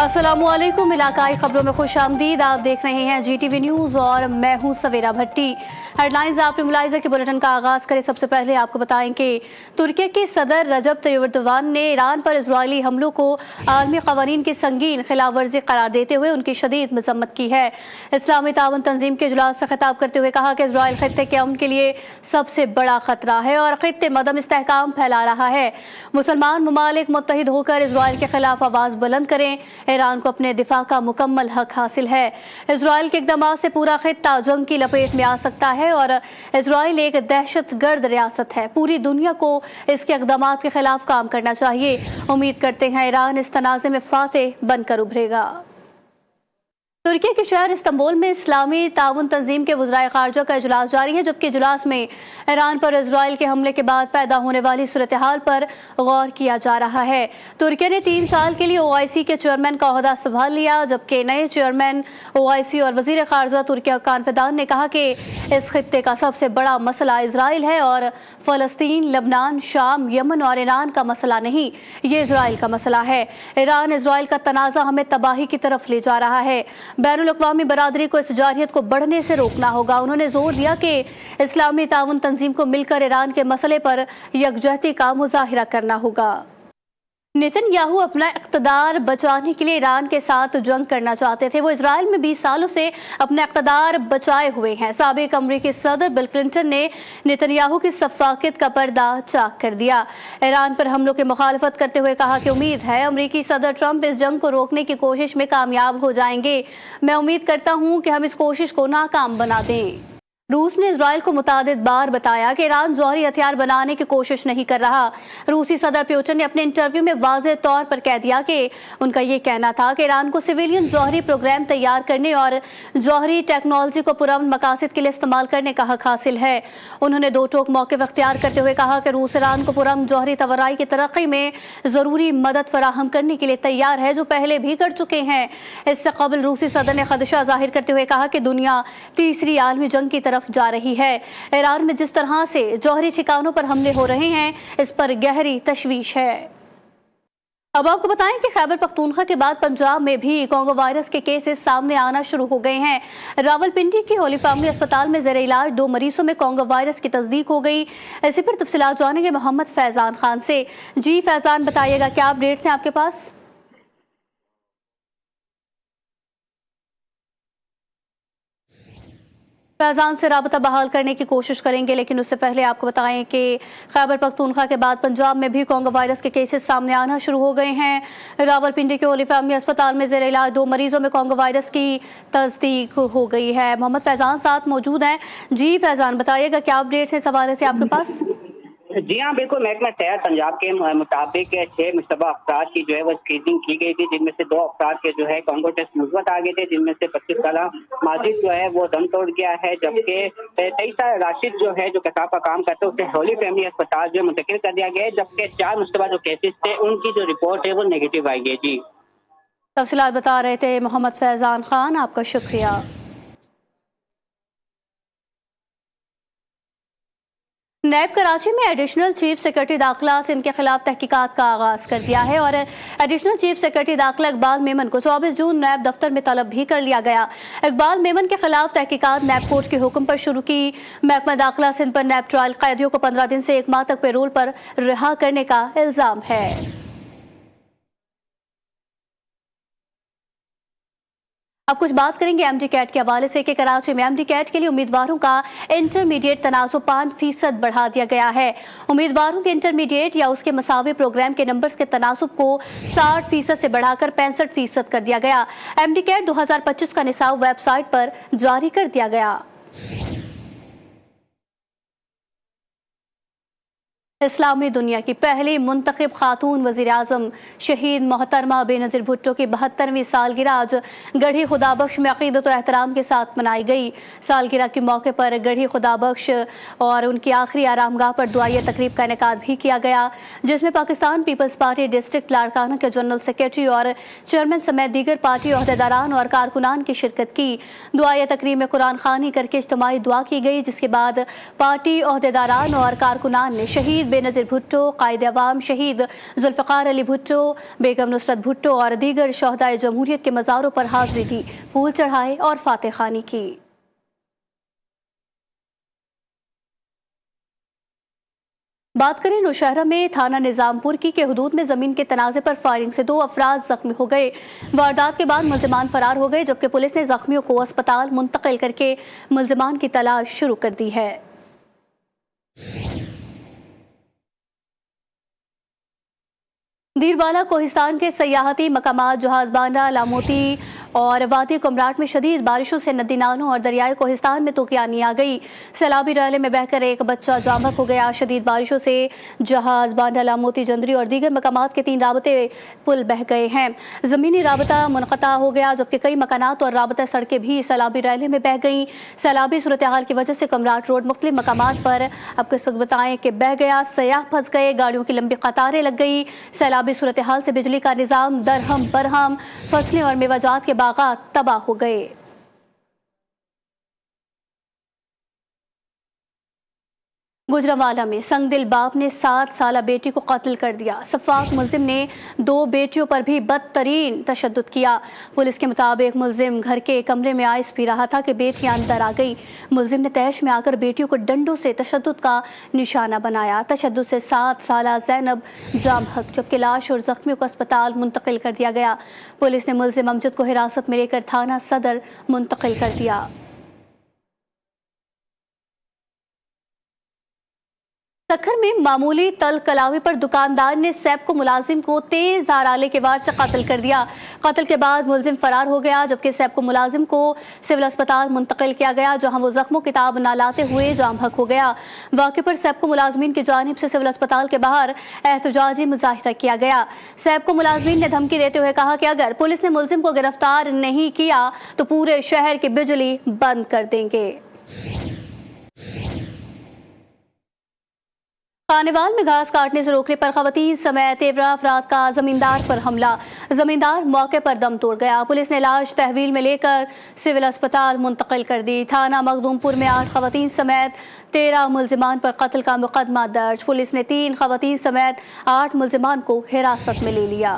अस्सलामुअलैकुम, इलाकाई खबरों में खुश आमदीद। आप देख रहे हैं GTV न्यूज़ और मैं हूं सवेरा भट्टी। हेडलाइंस आपने मुलाहिजा के बुलेटिन का आगाज़ करें। सबसे पहले आपको बताएं कि तुर्की के सदर रजब तय्यिप एर्दोगान ने ईरान पर इजरायली हमलों को आलमी क़वानीन की संगीन खिलाफ वर्जी करार देते हुए उनकी शदीद मज़म्मत की है। इस्लामी ताउन तंजीम के इजलास से खिताब करते हुए कहा कि इजराइल खित्ते के अमन के लिए सबसे बड़ा खतरा है और खित्ते मदम इस्तेहकाम फैला रहा है। मुसलमान ममालिक मुत्तहिद होकर इजराइल के खिलाफ आवाज़ बुलंद करें। ईरान को अपने दिफा का मुकम्मल हक हासिल है। इजराइल के इक़दामात से पूरा खित्ता जंग की लपेट में आ सकता है और इजराइल एक दहशतगर्द रियासत है। पूरी दुनिया को इसके इक़दामात के खिलाफ काम करना चाहिए। उम्मीद करते हैं ईरान इस तनाज़े में फातेह बनकर उभरेगा। तुर्की के शहर इस्तांबुल में इस्लामी ताउन तंजीम के वज़राए ख़ारजा का इजलास जारी है, जबकि इजलास में ईरान पर इजराइल के हमले के बाद पैदा होने वाली सूरत हाल पर गौर किया जा रहा है। तुर्की ने 3 साल के लिए OIC के चेयरमैन का ओहदा संभाल लिया, जबकि नए चेयरमैन OIC और वज़ीर ख़ारजा तुर्की हक्कान फिदान ने कहा कि इस खित्ते का सबसे बड़ा मसला इजराइल है और फ़लस्तीन, लबनान, शाम, यमन और ईरान का मसला नहीं, ये इजराइल का मसला है। ईरान इजराइल का तनाज़ा हमें तबाही की तरफ ले जा रहा है। बैनुल-अक़वामी बरादरी को इस जारहियत को बढ़ने से रोकना होगा। उन्होंने जोर दिया कि इस्लामी ताउन तंजीम को मिलकर ईरान के मसले पर यकजहती का मुज़ाहिरा करना होगा। नेतन्याहू अपना इक़्तिदार बचाने के लिए ईरान के साथ जंग करना चाहते थे। वो इजराइल में 20 सालों से अपना इक़्तिदार बचाए हुए हैं। साबिक़ अमरीकी सदर बिल क्लिंटन ने नेतन्याहू की सफ़ाक़त का पर्दा चाक कर दिया। ईरान पर हमलों की मुखालफत करते हुए कहा कि उम्मीद है अमरीकी सदर ट्रंप इस जंग को रोकने की कोशिश में कामयाब हो जाएंगे। मैं उम्मीद करता हूँ कि हम इस कोशिश को नाकाम बना दें। रूस ने इजराइल को मुतादिद बार बताया कि ईरान जौहरी हथियार बनाने की कोशिश नहीं कर रहा। रूसी सदर पुतिन ने अपने इंटरव्यू में वाज़ेह तौर पर कह दिया कि उनका ये कहना था कि ईरान को सिविलियन जौहरी प्रोग्राम तैयार करने और जौहरी टेक्नोलॉजी को पुरअमन मकासद के लिए इस्तेमाल करने का हक हासिल है। उन्होंने दो टोक मौक़िफ़ इख्तियार करते हुए कहा कि रूस ईरान को पुरअमन जौहरी तवानाई की तरक्की में ज़रूरी मदद फराहम करने के लिए तैयार है, जो पहले भी कर चुके हैं। इससे कबल रूसी सदर ने खदशा जाहिर करते हुए कहा कि दुनिया तीसरी आलमी जंग की तरफ जा रही है। ईरान में जिस तरह से जौहरी ठिकानों पर हमले हो रहे हैं, इस पर गहरी तशवीश है। अब आपको बताएं कि खैबर पख्तूनख्वा के बाद पंजाब में भी कोंगो वायरस के केसेस सामने आना शुरू हो गए हैं। रावलपिंडी के होली फैमिली अस्पताल में ज़ेरे इलाज 2 मरीजों में कोंगो वायरस की तस्दीक हो गई। ऐसे पर तफसीलात जानेंगे मोहम्मद फैजान खान से। जी फैजान, बताइएगा क्या अपडेट्स हैं आपके पास? फैजान से राबता बहाल करने की कोशिश करेंगे, लेकिन उससे पहले आपको बताएं कि खैबर पख्तूनख्वा के बाद पंजाब में भी कोंगो वायरस के केसेस सामने आना शुरू हो गए हैं। रावलपिंडी के होली फैमिली अस्पताल में ज़ेरे इलाज 2 मरीजों में कोंगो वायरस की तस्दीक हो गई है। मोहम्मद फैजान साथ मौजूद हैं। जी फैजान, बताइएगा क्या अपडेट्स है इस हवाले से आपके पास? जी हाँ, बिल्कुल। महकमा सेहत पंजाब के मुताबिक 6 मुश्तबा अफराद की जो है वो स्क्रीनिंग की गई थी, जिनमें से 2 अफराद के जो है कोंगो टेस्ट मुस्बत आ गए थे, जिनमें से 25 साल माजिद जो है वो दम तोड़ गया है, जबकि 23 साल राशिद जो है जो कसाब का काम करते हैं उसे होली फैमिली अस्पताल जो मुंतकिल कर दिया गया है, जबकि 4 मुश्तबा जो केसेस थे उनकी जो रिपोर्ट है वो नेगेटिव आई है। जी, तफसीलात बता रहे थे मोहम्मद फैजान खान, आपका शुक्रिया। नैब कराची में एडिशनल चीफ सेक्रेटरी दाखिला सिंध के खिलाफ तहकीकात का आगाज कर दिया है और एडिशनल चीफ सेक्रेटरी दाखिला इकबाल मेमन को 24 जून नैब दफ्तर में तलब भी कर लिया गया। इकबाल मेमन के खिलाफ तहकीकात नैब कोर्ट के हुक्म पर शुरू की। महकमा दाखिला सिंध पर नैब ट्रायल कैदियों को 15 दिन से 1 माह तक पेरोल पर रिहा करने का इल्जाम है। अब कुछ बात करेंगे MD कैट के हवाले से कि कराची में MD कैट के लिए उम्मीदवारों का इंटरमीडिएट तनासुब 5% बढ़ा दिया गया है। उम्मीदवारों के इंटरमीडिएट या उसके मसावी प्रोग्राम के नंबर्स के तनासुब को 60% से बढ़ाकर 65% कर दिया गया। MD कैट 2025 का निसाब वेबसाइट पर जारी कर दिया गया। इस्लामी दुनिया की पहली मुंतखब खातून वज़ीर आज़म शहीद मोहतरमा बेनज़ीर भुट्टो की 72वीं सालगिरह आज गढ़ी खुदाबख्श में अक़ीदत व एहतराम के साथ मनाई गई। सालगिरह के मौके पर गढ़ी खुदाबख्श और उनकी आखिरी आरामगाह पर दुआई तकरीब का इनेकाद भी किया गया, जिसमें Pakistan Peoples Party district Larkana के जनरल सेक्रेटरी और चेयरमैन समेत दीगर पार्टी अहदेदारान और कारकुनान की शिरकत की। दुआई तकरीब में कुरान खानी करके इज्तिमाई दुआ की गई, जिसके बाद पार्टी अहदेदारान और कारकुनान ने शहीद बेनज़ीर भुट्टो, कायद अवाम शहीद जुल्फ़िकार अली भुट्टो, बेगम नुसरत भुट्टो और दीगर शहदाए जमहूरियत के मज़ारों पर हाज़िरी दी, फूल चढ़ाए और फातह ख़ानी की। बात करें नौशहरा में थाना निजामपुर की के हुदूद में जमीन के तनाज़े पर फायरिंग से 2 अफराद जख्मी हो गए। वारदात के बाद मुल्ज़िमान फरार हो गए, जबकि पुलिस ने जख्मियों को अस्पताल मुंतकिल करके मुल्ज़िमान की तलाश शुरू कर दी है। दीरबाला कोहिस्तान के सयाहती मकामात जहाज़बांडा, लामोती और वादी कुमराट में शदीद बारिशों से नदी नालों और दरियाए कोहिस्तान में तूफ़ानी आ गई। सैलाबी रैले में बहकर एक बच्चा जामक हो गया। शदीद बारिशों से जहाज़बांडा, लामोती, जंदरी और दीगर मकामात के 3 राबते पुल बह गए हैं। ज़मीनी राबता मुनक़ता हो गया, जबकि कई मकानात और राबता सड़कें भी सैलाबी रैले में बह गईं। सैलाबी सूरत हाल की वजह से कुमराट रोड मुख्तलिफ मकामात पर अब के सुख बताएं कि बह गया, सयाह फंस गए, गाड़ियों की लंबी कतारें लग गई। सैलाबी सूरत हाल से बिजली का निज़ाम दरहम बरहम, फसलें और मेवाजात के बागात तबाह हो गए। गुजरांवाला में संगदिल बाप ने 7 साला बेटी को कत्ल कर दिया। सफाक मुल्जिम ने 2 बेटियों पर भी बदतरीन तशद्दुद किया। पुलिस के मुताबिक मुल्जिम घर के कमरे में आइस पी रहा था कि बेटियां अंदर आ गई। मुल्जिम ने तैश में आकर बेटियों को डंडों से तशद्दुद का निशाना बनाया। तशद्दुद से 7 साला ज़ैनब जामहक, जबकि लाश और जख्मियों को अस्पताल मुंतकिल कर दिया गया। पुलिस ने मुल्जिम अमजद को हिरासत में लेकर थाना सदर मुंतकिल कर दिया। सखर में मामूली तल कलामी पर दुकानदार ने सैपको मुलाजिम को तेज धार आले के वार से कत्ल कर दिया। कत्ल के बाद मुलजिम फरार हो गया, जबकि सैपको मुलाजिम को सिविल अस्पताल मुंतकिल किया गया, जहां वो जख्मों किताब न लाते हुए जामहक हो गया। वाक़े पर सैपको मुलाजमीन की जानिब से सिविल अस्पताल के बाहर एहतजाजी मुजाहिरा किया गया। सैपको मुलाजमीन ने धमकी देते हुए कहा कि अगर पुलिस ने मुलजिम को गिरफ्तार नहीं किया तो पूरे शहर की बिजली बंद कर देंगे। खानेवाल में घास काटने से रोकने पर खवातीन समेत 13 अफराद का जमींदार पर हमला। जमींदार मौके पर दम तोड़ गया। पुलिस ने लाश तहवील में लेकर सिविल अस्पताल मुंतकिल कर दी। थाना मखदूमपुर में 8 खवातीन समेत 13 मुल्जिमान पर कत्ल का मुकदमा दर्ज। पुलिस ने 3 खवातीन समेत 8 मुल्जिमान को हिरासत में ले लिया।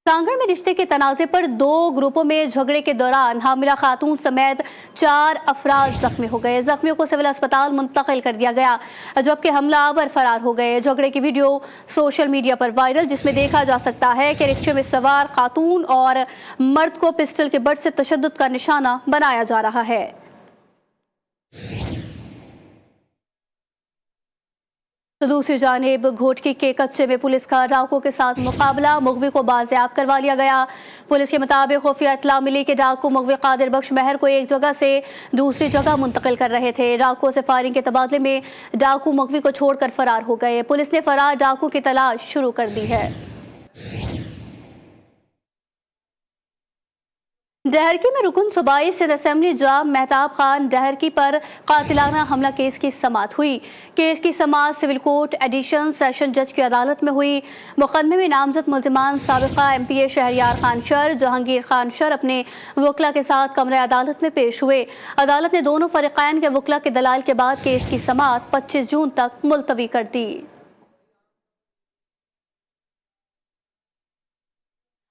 सांगड़ में रिश्ते के तनाज़े पर 2 ग्रुपों में झगड़े के दौरान हामिला खातून समेत 4 अफराद जख्मी हो गए। जख्मियों को सिविल अस्पताल मुंतकिल कर दिया गया, जबकि हमलावर फरार हो गए। झगड़े की वीडियो सोशल मीडिया पर वायरल, जिसमें देखा जा सकता है कि रिक्शे में सवार खातून और मर्द को पिस्टल के बट से तशद्दुद का निशाना बनाया जा रहा है। तो दूसरी जानिब घोटकी के कच्चे में पुलिस का डाकुओं के साथ मुकाबला, मुगवी को बाजियाब करवा लिया गया। पुलिस के मुताबिक खुफिया इत्तला मिली कि डाकू मुगवी कादिर बख्श महर को एक जगह से दूसरी जगह मुंतकिल कर रहे थे। डाकुओं से फायरिंग के तबादले में डाकू मुगवी को छोड़कर फरार हो गए। पुलिस ने फरार डाकू की तलाश शुरू कर दी है। डहरकी में रुकन सूबाई सिंध असेंबली जाम मेहताब खान डहरकी पर कातिलाना हमला केस की समाअत हुई। केस की समाअत सिविल कोर्ट एडिशन सेशन जज की अदालत में हुई। मुकदमे में नामजद मुल्जिमान साबिका MPA Shahryar Khan sir, Jahangir Khan sir अपने वकला के साथ कमरे अदालत में पेश हुए। अदालत ने दोनों फरीकैन के वकला के दलाल के बाद केस की समाअत 25 जून तक मुलतवी कर दी।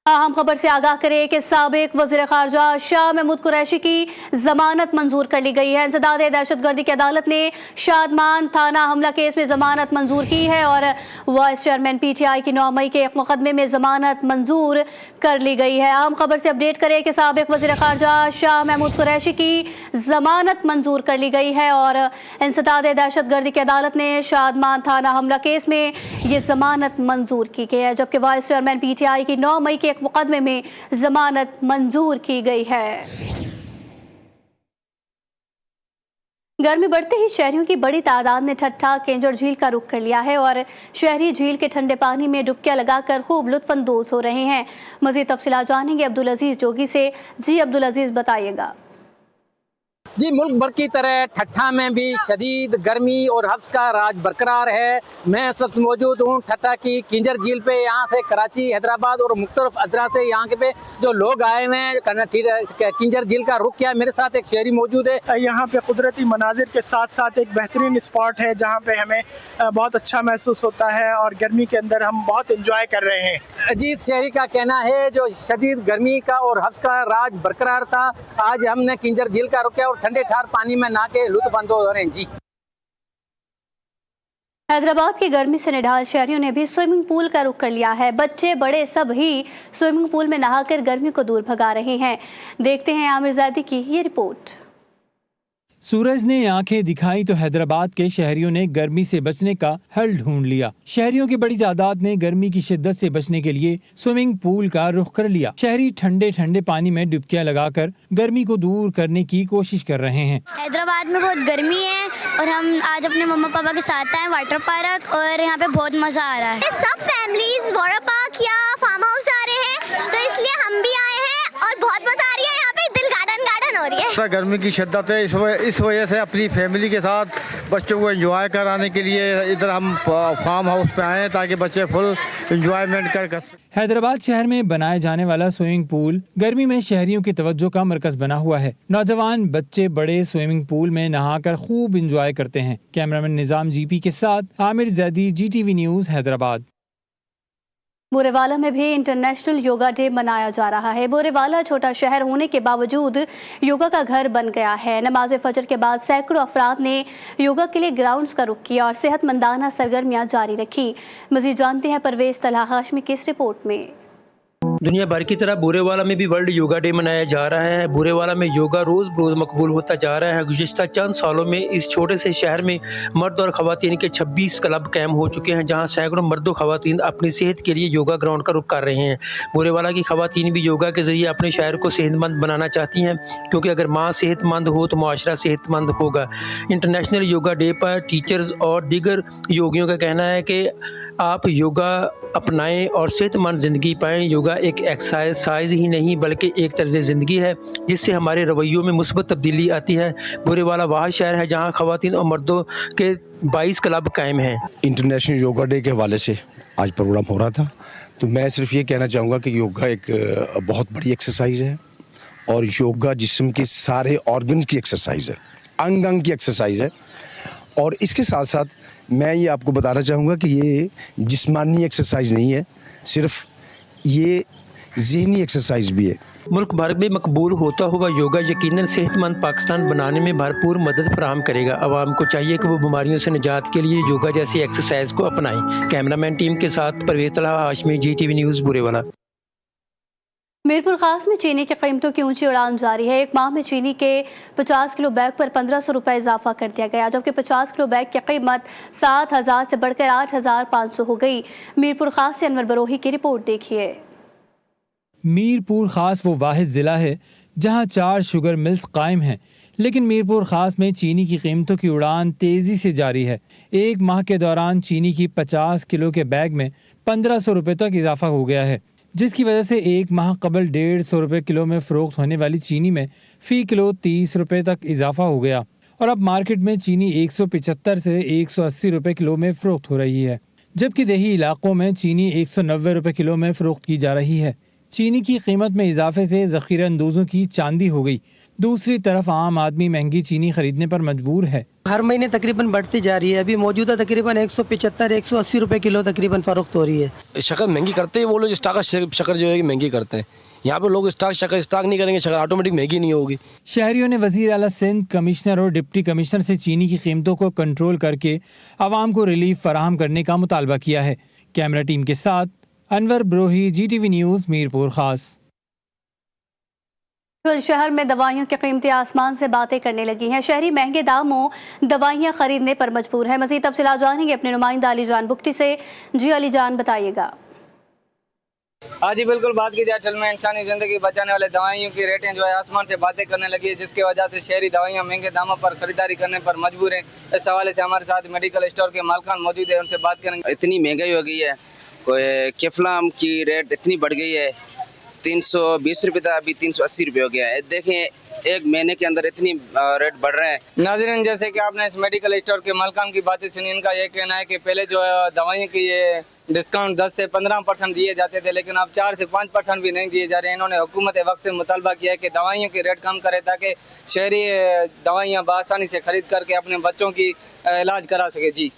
अहम खबर से आगाह करें कि साबिक वज़ीर ख़ारजा शाह महमूद कुरैशी की जमानत मंजूर कर ली गई है। इंसदाद दहशतगर्दी की अदालत ने शादमान थाना हमला केस में जमानत मंजूर की है और वाइस चेयरमैन PTI की 9 मई के एक मुकदमे में जमानत मंजूर कर ली गई है। अहम खबर से अपडेट करें कि साबिक वज़ीर ख़ारजा शाह महमूद कुरैशी की जमानत मंजूर कर ली गई है और इंसदाद दहशतगर्दी की अदालत ने शादमान थाना हमला केस में ये जमानत मंजूर की गई है, जबकि वाइस चेयरमैन PTI की 9 मई के मुकदमे में जमानत मंजूर की गई है। गर्मी बढ़ते ही शहरियों की बड़ी तादाद ने ठट्ठा केंजर झील का रुख कर लिया है और शहरी झील के ठंडे पानी में डुबकियां लगाकर खूब लुत्फानंदोज हो रहे हैं। मजीद तफसीलात जानेंगे अब्दुल अजीज जोगी से। जी अब्दुल अजीज, बताइएगा। जी मुल्क भर की तरह ठट्ठा में भी शदीद गर्मी और हफ्स का राज बरकरार है। मैं इस वक्त मौजूद हूँ ठट्ठा की किंजर झील पे। यहाँ से कराची, हैदराबाद और मुख्तलिफ अजला से यहाँ के पे जो लोग आए हुए हैं किंजर झील का रुख किया। मेरे साथ एक शहरी मौजूद है। यहाँ पे कुदरती मनाजिर के साथ साथ एक बेहतरीन स्पॉट है जहाँ पे हमें बहुत अच्छा महसूस होता है और गर्मी के अंदर हम बहुत इंजॉय कर रहे हैं। अजीज शहरी का कहना है जो शदीद गर्मी का और हफ्स का राज बरकरार था, आज हमने किंजर झील का रुख किया और ठंडे ठार पानी में नहा के लुत्फ अंदोज हो रहे हैं। जी हैदराबाद की गर्मी से निढाल शहरियों ने भी स्विमिंग पूल का रुख कर लिया है। बच्चे बड़े सब ही स्विमिंग पूल में नहाकर गर्मी को दूर भगा रहे हैं। देखते हैं आमिर ज़ैदी की ये रिपोर्ट। सूरज ने आंखें दिखाई तो हैदराबाद के शहरियों ने गर्मी से बचने का हल ढूंढ लिया। शहरियों की बड़ी तादाद ने गर्मी की शिद्दत से बचने के लिए स्विमिंग पूल का रुख कर लिया। शहरी ठंडे ठंडे पानी में डुबकियां लगाकर गर्मी को दूर करने की कोशिश कर रहे हैं। हैदराबाद में बहुत गर्मी है और हम आज अपने मम्मा पापा के साथ आए वाटर पार्क और यहाँ पे बहुत मजा आ रहा है। सब फैमिलीज वाटर पार्क या फार्म हाउस जा रहे हैं तो इसलिए हम भी आए हैं और बहुत मजा आ रही है। यहाँ पे दिल गार्डन गार्डन हो रही है। गर्मी की शिद्दत है, इस वजह से अपनी फैमिली के साथ बच्चों को एंजॉय कराने के लिए इधर हम फार्म हाउस पे आए हैं ताकि बच्चे फुल एंजॉयमेंट कर। हैदराबाद शहर में बनाए जाने वाला स्विमिंग पूल गर्मी में शहरियों की तवज्जो का मरकज बना हुआ है। नौजवान बच्चे बड़े स्विमिंग पूल में नहाकर खूब एंजॉय करते हैं। कैमरामैन निजाम जीपी के साथ आमिर ज़ैदी, GTV न्यूज़, हैदराबाद। बोरेवाला में भी इंटरनेशनल योगा डे मनाया जा रहा है। बोरेवाला छोटा शहर होने के बावजूद योगा का घर बन गया है। नमाज फजर के बाद सैकड़ों अफराद ने योगा के लिए ग्राउंड्स का रुख किया और सेहतमंदाना सरगर्मियां जारी रखी। मजीद जानते हैं परवेज तलहा हाशमी की इस रिपोर्ट में। दुनिया भर की तरह बोरेवाला में भी वर्ल्ड योगा डे मनाया जा रहा है। बोरेवाला में योगा रोज बरोज मकबूल होता जा रहा है। गुज़िश्ता चंद सालों में इस छोटे से शहर में मर्द और ख़वातीन के 26 क्लब कायम हो चुके हैं, जहां सैकड़ों मर्द और ख़वातीन अपनी सेहत के लिए योगा ग्राउंड का रुख कर रहे हैं। बोरेवाला की ख़वातीन भी योगा के ज़रिए अपने शहर को सेहतमंद बनाना चाहती हैं, क्योंकि अगर माँ सेहतमंद हो तो मुआशरा सेहतमंद होगा। इंटरनेशनल योगा डे पर टीचर्स और दीगर योगियों का कहना है कि आप योगा अपनाएं और सेहतमंद ज़िंदगी पाएं। योगा एक एक्सरसाइज ही नहीं बल्कि एक तर्ज ज़िंदगी है जिससे हमारे रवैयों में मुस्बत तब्दीली आती है। बोरेवाला वह शहर है जहां ख़वातीन और मर्दों के 22 क्लब कायम हैं। इंटरनेशनल योगा डे के हवाले से आज प्रोग्राम हो रहा था, तो मैं सिर्फ ये कहना चाहूँगा कि योगा एक बहुत बड़ी एक्सरसाइज है और योगा जिस्म के सारे ऑर्गन्स की एक्सरसाइज है, अंग अंग की एक्सरसाइज है। और इसके साथ साथ मैं ये आपको बताना चाहूँगा कि ये जिस्मानी एक्सरसाइज नहीं है, सिर्फ ये ज़हनी एक्सरसाइज भी है। मुल्क भर में मकबूल होता हुआ योगा यकीनन सेहतमंद पाकिस्तान बनाने में भरपूर मदद फराहम करेगा। आवाम को चाहिए कि वो बीमारियों से निजात के लिए योगा जैसी एक्सरसाइज को अपनाएं। कैमरामैन टीम के साथ परवेज तलहा हाशमी, GTV न्यूज़, बोरेवाला। मीरपुर खास में चीनी की कीमतों की ऊंची उड़ान जारी है। एक माह में चीनी के 50 किलो बैग पर 1500 रुपये इजाफा कर दिया गया, जबकि 50 किलो बैग की कीमत 7000 से बढ़कर 8500 हो गई। मीरपुर खास से अनवर बरोही की रिपोर्ट देखिए। मीरपुर खास वो वाहिद ज़िला है जहां 4 शुगर मिल्स कायम हैं, लेकिन मीरपुर खास में चीनी की कीमतों की उड़ान तेज़ी से जारी है। एक माह के दौरान चीनी की 50 किलो के बैग में 1500 रुपये तक इजाफा हो गया है, जिसकी वजह से एक माह कबल 150 रुपये किलो में फ़रोख्त होने वाली चीनी में फ़ी किलो 30 रुपये तक इजाफा हो गया और अब मार्केट में चीनी 175 से 180 रुपये किलो में फ़रोख्त हो रही है, जबकि देही इलाकों में चीनी 190 रुपये किलो में फ़रोख्त की जा रही है। चीनी की कीमत में इजाफे से ज़ख़ीरा अंदोज़ों की चांदी हो गई। दूसरी तरफ आम आदमी महंगी चीनी खरीदने पर मजबूर है। हर महीने तकरीबन बढ़ती जा रही है। अभी मौजूदा तकरीबन 175-180 रुपए किलो तकरीबन फरोख्त हो रही है। शक्कर महंगी करते हैं वो लोग, स्टॉक शक्कर जो है महंगी करते हैं। यहाँ पे लोग स्टॉक नहीं करेंगे, शक्कर ऑटोमेटिक महंगी नहीं होगी। शहरियों ने वज़ीर आला सिंध, कमिश्नर और डिप्टी कमिश्नर से चीनी की कीमतों को कंट्रोल करके आवाम को रिलीफ फराहम करने का मुतालबा किया है। कैमरा टीम के साथ अनवर बरोही, GTV न्यूज़, मीरपुर खास। शहर में दवाइयों की कीमतें आसमान से बातें करने लगी हैं। शहरी महंगे दामों दवाइयां खरीदने पर मजबूर है। मज़ीद तफसीलात जानेंगे अपने नुमाइंदा अली जान बुक्टी से। जी अली जान, बताइएगा। हाँ जी बिल्कुल, बात की जाए में इंसानी ज़िंदगी बचाने वाले दवाइयों की रेटें जो है आसमान से बातें करने लगी है, जिसकी वजह से शहरी दवाइयाँ महंगे दामों पर खरीदारी करने पर मजबूर हैं। इस हवाले से हमारे साथ मेडिकल स्टोर के मालकान मौजूद है, उनसे बात करेंगे। इतनी महंगाई हो गई है, कोई केफलाम की रेट इतनी बढ़ गई है, 320 रुपये था, अभी 380 रुपये हो गया है। देखें एक महीने के अंदर इतनी रेट बढ़ रहे हैं। नाज़रीन, जैसे कि आपने इस मेडिकल स्टोर के मालिकान की बातें सुनी, इनका ये कहना है कि पहले जो दवाइयों की ये डिस्काउंट 10 से 15% दिए जाते थे, लेकिन अब 4 से 5% भी नहीं दिए जा रहे हैं। इन्होंने हुकूमत वक्त से मुतालबा किया है कि दवाइयों के रेट कम करे ताकि शहरी दवाइयाँ बआसानी से खरीद करके अपने बच्चों की इलाज करा सके। जी,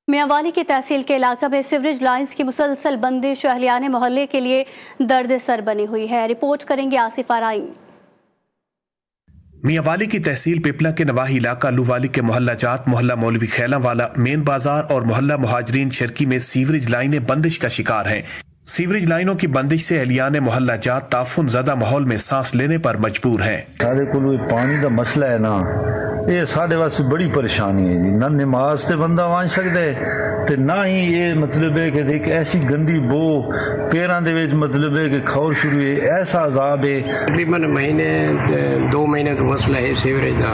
मियांवाली की तहसील के इलाके में सीवरेज लाइंस की मुसलसल बंदिश अहलियाने मोहल्ले के लिए दर्द सर बनी हुई है। रिपोर्ट करेंगे आसिफ आराइन। मियांवाली की तहसील पिपला के नवाही इलाका लुवाली के मोहल्ला जात, मोहल्ला मौलवी खैला वाला, मेन बाजार और मोहल्ला मुहाजरीन शर्की में सीवरेज लाइनें बंदिश का शिकार हैं। सीवरेज लाइनों की बंदिश से अहलियाने मोहल्ला जात ताफुन ज़दा माहौल में सांस लेने पर मजबूर हैं। साढ़े को पानी का मसला है ना, ये साढ़े वास्ते बड़ी परेशानी है जी। ना नमाज ते बंदा वांच सकता है ते ना ही ये मतलब है कि देख ऐसी गंदी बो पैरों दे विच मतलब है कि खौर शुरू है, ऐसा अजाब है। तकरीबन महीने 2 महीने का मसला है सीवरेज का,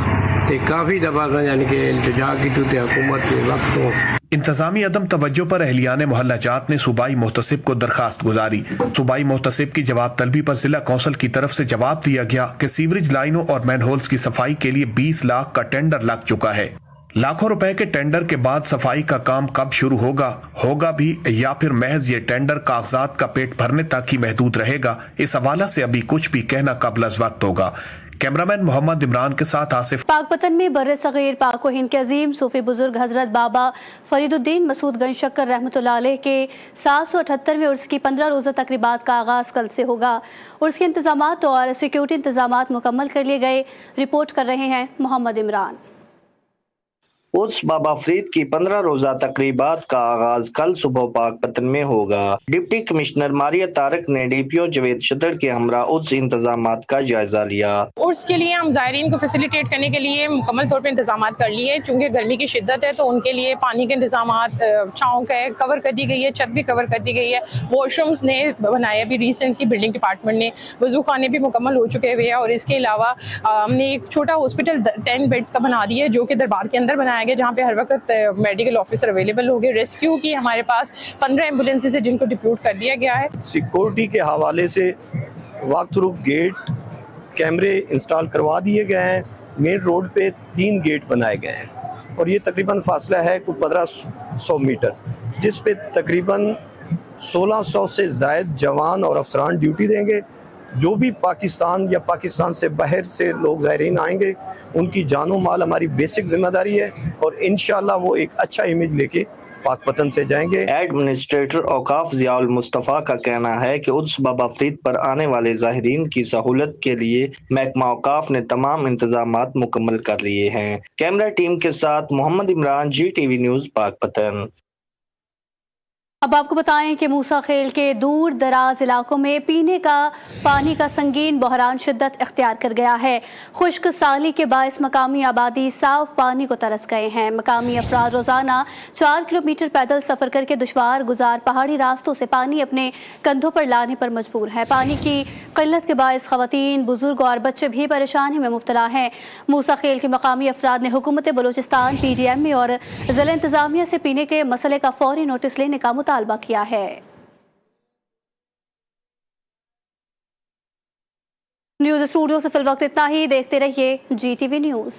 ते काफ़ी दफा यानी कि इल्तिजा की तो हुकूमत के वक्त तो इंतजामी अदम तवज्जो पर अहलियाने मोहल्ला जात ने सूबाई मुहतसिब को दरखास्त गुजारी। सूबाई मुहतसिब की जवाब तलबी पर जिला कौंसिल की तरफ से जवाब दिया गया कि सीवरेज लाइनों और मैनहोल्स की सफाई के लिए 20 लाख का टेंडर लग चुका है। लाखों रुपए के टेंडर के बाद सफाई का काम कब शुरू होगा भी या फिर महज ये टेंडर कागजात का पेट भरने तक ही महदूद रहेगा, इस हवाला से अभी कुछ भी कहना कबल अज़ वक्त होगा। कैमरामैन मोहम्मद इमरान के साथ आसिफ। पाकपतन में बर्रे सगीर पाक हिंद के अजीम सूफी बुजुर्ग हजरत बाबा फरीदुद्दीन मसूद गंज शक्कर रहमतुल्लाह अलैह के 778वें उर्स की 15 रोज़ा तकरीबात का आगाज़ कल से होगा। उर्स के इंतजामात और सिक्योरिटी इंतजामात मुकम्मल कर लिए गए। रिपोर्ट कर रहे हैं मोहम्मद इमरान। उर्स बाबा फरीद की 15 रोजा तकरीबात का आगाज कल सुबह पाकपतन में होगा। डिप्टी कमिश्नर मारिया तारक ने डीपीओ जवेद शतर के हमरा उर्स इंतजामात का जायजा लिया। उर्स के लिए हम ज़ायरीन को फैसिलिटेट करने के लिए मुकम्मल तौर पे इंतजामात कर लिए। चूँकि गर्मी की शिद्दत है तो उनके लिए पानी के इंतजामात, चौक है कवर कर दी गई है, छत भी कवर कर दी गई है, वॉशरूम्स ने बनाया भी रिसेंटली बिल्डिंग डिपार्टमेंट ने, वजू खाने भी मुकम्मल हो चुके हुए हैं। और इसके अलावा हमने एक छोटा हॉस्पिटल 10 बेड्स का बना दिया जो कि दरबार के अंदर बनाया गया, जहाँ पे हर वक्त मेडिकल ऑफिसर अवेलेबल हो गए। रेस्क्यू की हमारे पास 15 एम्बुलेंसेज है जिनको डिप्यूट कर दिया गया है। सिक्योरिटी के हवाले से वॉक थ्रू गेट कैमरे इंस्टॉल करवा दिए गए हैं। मेन रोड पे 3 गेट बनाए गए हैं और ये तकरीबन फासला है कोई 1500 मीटर, जिस पे तकरीबन 1600 से ज़ायद जवान और अफसरान ड्यूटी देंगे। जो भी पाकिस्तान या पाकिस्तान से बाहर से लोग ज़ायरीन आएंगे उनकी जानो माल हमारी बेसिक जिम्मेदारी है और इंशाल्लाह वो एक अच्छा इमेज लेके पाकपतन से जाएंगे। एडमिनिस्ट्रेटर औकाफ ज़ियाउल मुस्तफ़ा का कहना है कि उर्स बाबा फरीद पर आने वाले ज़ाहिरीन की सहूलत के लिए महकमा औकाफ ने तमाम इंतजामात मुकम्मल कर लिए हैं। कैमरा टीम के साथ मोहम्मद इमरान, GTV न्यूज़, पाकपतन। अब आपको बताएं कि मूसा खेल के दूर दराज इलाकों में पीने का पानी का संगीन बहरान शिद्दत इख्तियार कर गया है। खुश्क साली के बायस मकामी आबादी साफ पानी को तरस गए हैं। मकामी अफराद रोजाना 4 किलोमीटर पैदल सफर करके दुश्वार गुजार पहाड़ी रास्तों से पानी अपने कंधों पर लाने पर मजबूर है। पानी की किल्लत के बायस खवातीन, बुजुर्ग और बच्चे भी परेशानी में मुब्तला हैं। मूसा खेल के मकामी अफराद ने हुकूमत बलूचिस्तान, PDMA और जिला इंतजामिया से पीने के मसले का फौरी नोटिस लेने का मुतालबा किया है। न्यूज़ स्टूडियो से फिल वक्त इतना ही। देखते रहिए GTV न्यूज़।